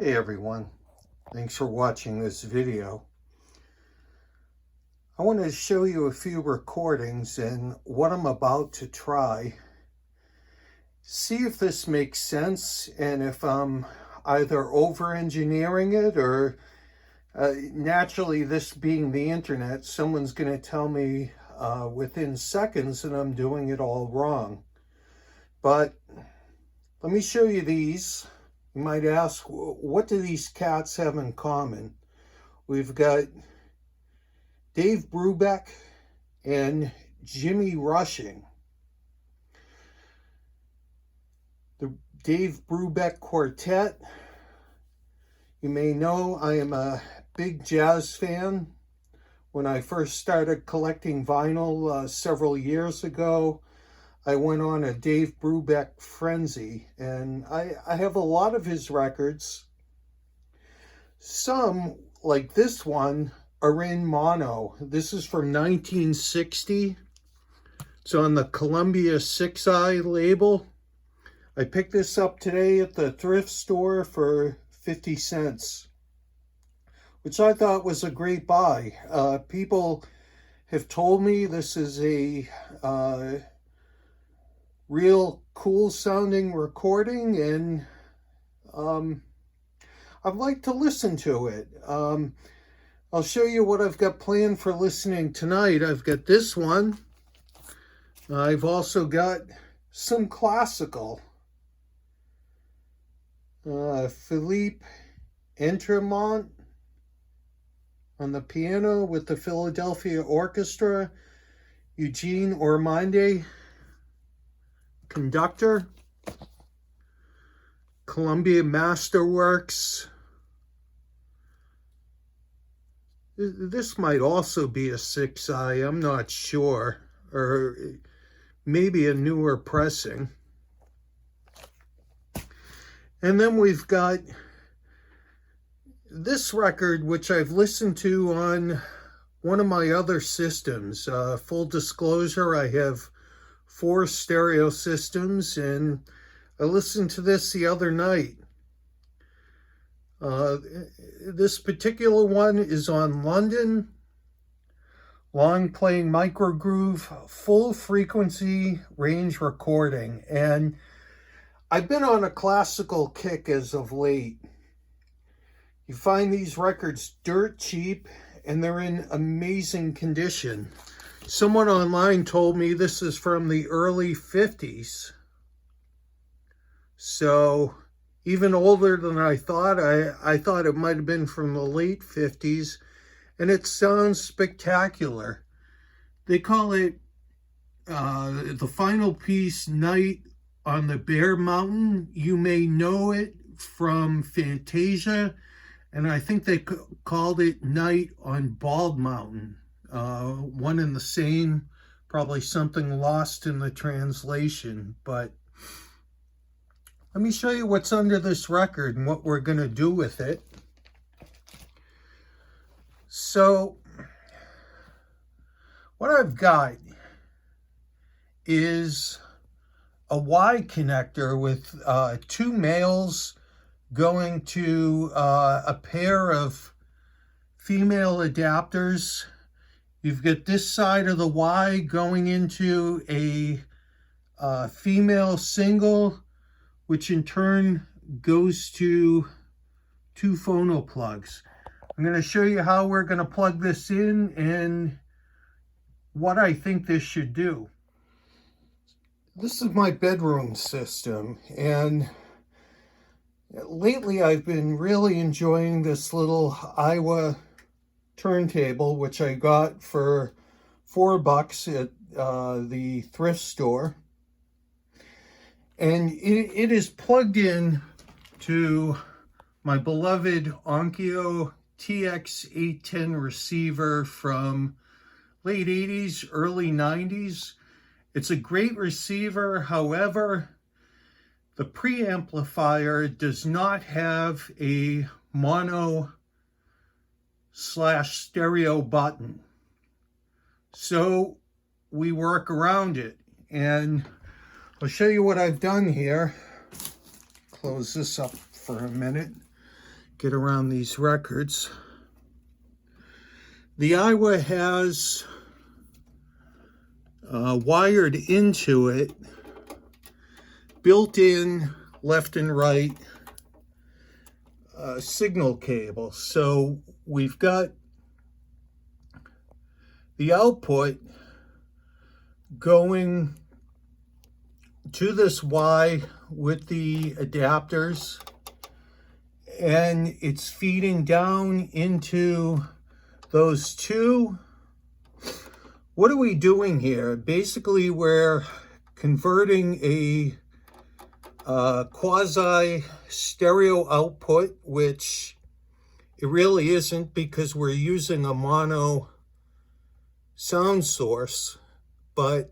Hey everyone, thanks for watching this video. I wanted to show you a few recordings and what I'm about to try. See if this makes sense and if I'm either over-engineering it or naturally, this being the internet, someone's going to tell me within seconds that I'm doing it all wrong. But let me show you these. You might ask, what do these cats have in common? We've got Dave Brubeck and Jimmy Rushing. The Dave Brubeck Quartet. You may know I am a big jazz fan. When I first started collecting vinyl several years ago, I went on a Dave Brubeck frenzy, and I have a lot of his records. Some, like this one, are in mono. This is from 1960. It's on the Columbia 6i label. I picked this up today at the thrift store for 50 cents, which I thought was a great buy. People have told me this is a real cool sounding recording, and I'd like to listen to it. I'll show you what I've got planned for listening tonight. I've got this one. I've also got some classical. Philippe Entremont on the piano with the Philadelphia Orchestra. Eugene Ormandy, conductor. Columbia Masterworks. This might also be a 6i, I'm not sure, or maybe a newer pressing. And then we've got this record, which I've listened to on one of my other systems. Full disclosure, I have 4 stereo systems, and I listened to this the other night. This particular one is on London, long playing microgroove, full frequency range recording. And I've been on a classical kick as of late. You find these records dirt cheap and they're in amazing condition. Someone online told me this is from the early 50s. So even older than I thought. I thought it might have been from the late 50s, and it sounds spectacular. They call it the final piece, Night on the Bear Mountain. You may know it from Fantasia, and I think they called it Night on Bald Mountain. One and the same, probably something lost in the translation, but let me show you what's under this record and what we're going to do with it. So, what I've got is a Y connector with 2 males going to a pair of female adapters. You've got this side of the Y going into a female single, which in turn goes to 2 phono plugs. I'm going to show you how we're going to plug this in and what I think this should do. This is my bedroom system, and lately I've been really enjoying this little Iowa turntable, which I got for $4 at the thrift store. And it is plugged in to my beloved Onkyo TX810 receiver from late 80s, early 90s. It's a great receiver. However, the preamplifier does not have a mono/stereo button. So we work around it, and I'll show you what I've done here. Close this up for a minute. get around these records. The Iowa has wired into it built-in left and right signal cable. So we've got the output going to this Y with the adapters, and it's feeding down into those two. What are we doing here? Basically, we're converting a quasi stereo output, which it really isn't because we're using a mono sound source, but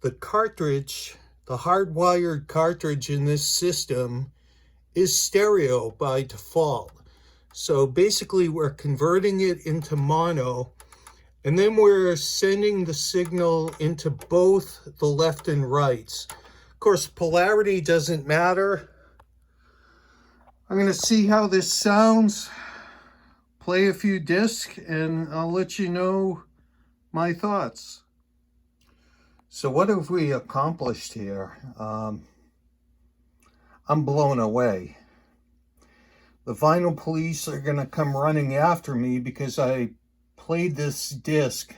the cartridge, the hardwired cartridge in this system, is stereo by default. So basically we're converting it into mono, and then we're sending the signal into both the left and rights. Of course, polarity doesn't matter. I'm going to see how this sounds, play a few discs, and I'll let you know my thoughts. So what have we accomplished here? I'm blown away. The vinyl police are going to come running after me because I played this disc.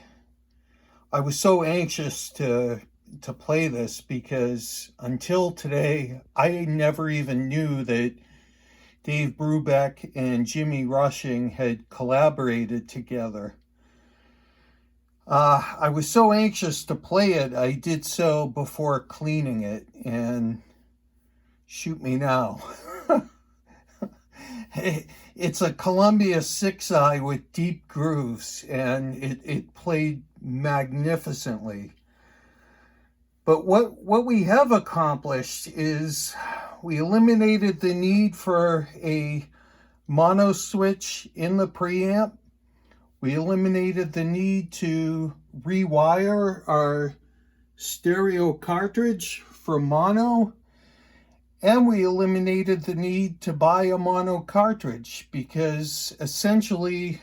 I was so anxious to play this because until today, I never even knew that Dave Brubeck and Jimmy Rushing had collaborated together. I was so anxious to play it, I did so before cleaning it, and shoot me now. It's a Columbia 6i with deep grooves, and it played magnificently. But what we have accomplished is we eliminated the need for a mono switch in the preamp. We eliminated the need to rewire our stereo cartridge for mono. And we eliminated the need to buy a mono cartridge because essentially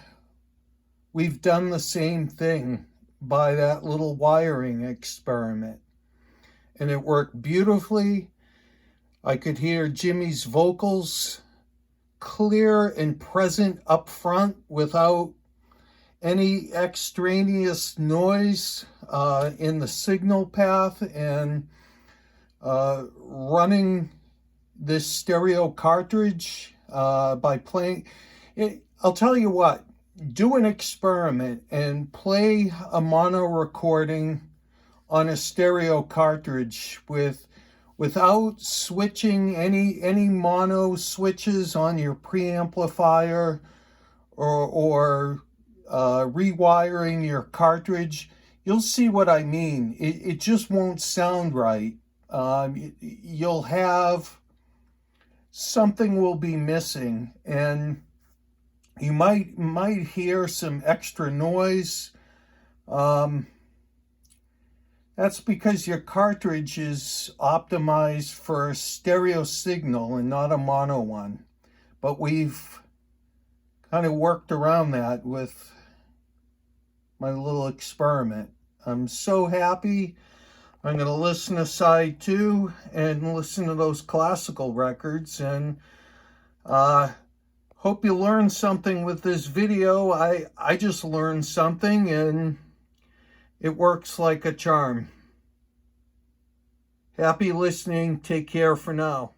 we've done the same thing by that little wiring experiment. And it worked beautifully. I could hear Jimmy's vocals clear and present up front without any extraneous noise in the signal path, and running this stereo cartridge by playing it. I'll tell you what, do an experiment and play a mono recording on a stereo cartridge without switching any mono switches on your preamplifier or rewiring your cartridge. You'll see what I mean. It just won't sound right. You'll have something will be missing, and you might hear some extra noise. That's because your cartridge is optimized for a stereo signal and not a mono one. But we've kind of worked around that with my little experiment. I'm so happy. I'm going to listen to side 2 and listen to those classical records, and hope you learned something with this video. I just learned something, and it works like a charm. Happy listening. Take care for now.